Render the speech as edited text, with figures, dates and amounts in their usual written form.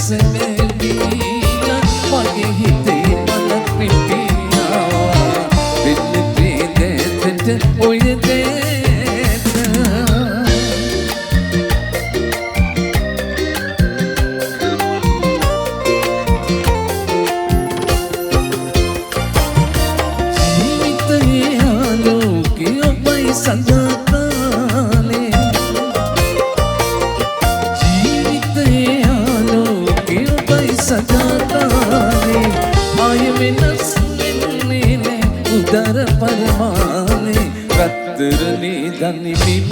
සැසමෙලියා මගේ හිතේ මනක් පිපියා වෙන්නේ දෙතට ඔය දෙත ජීවිතයේ ආලෝකය ඔබයි සදාකාලේ සදාකාලේ ආය වෙනස් වෙන්නේ නෑ උදර පරමානේ රත්තරනේ දනි බිම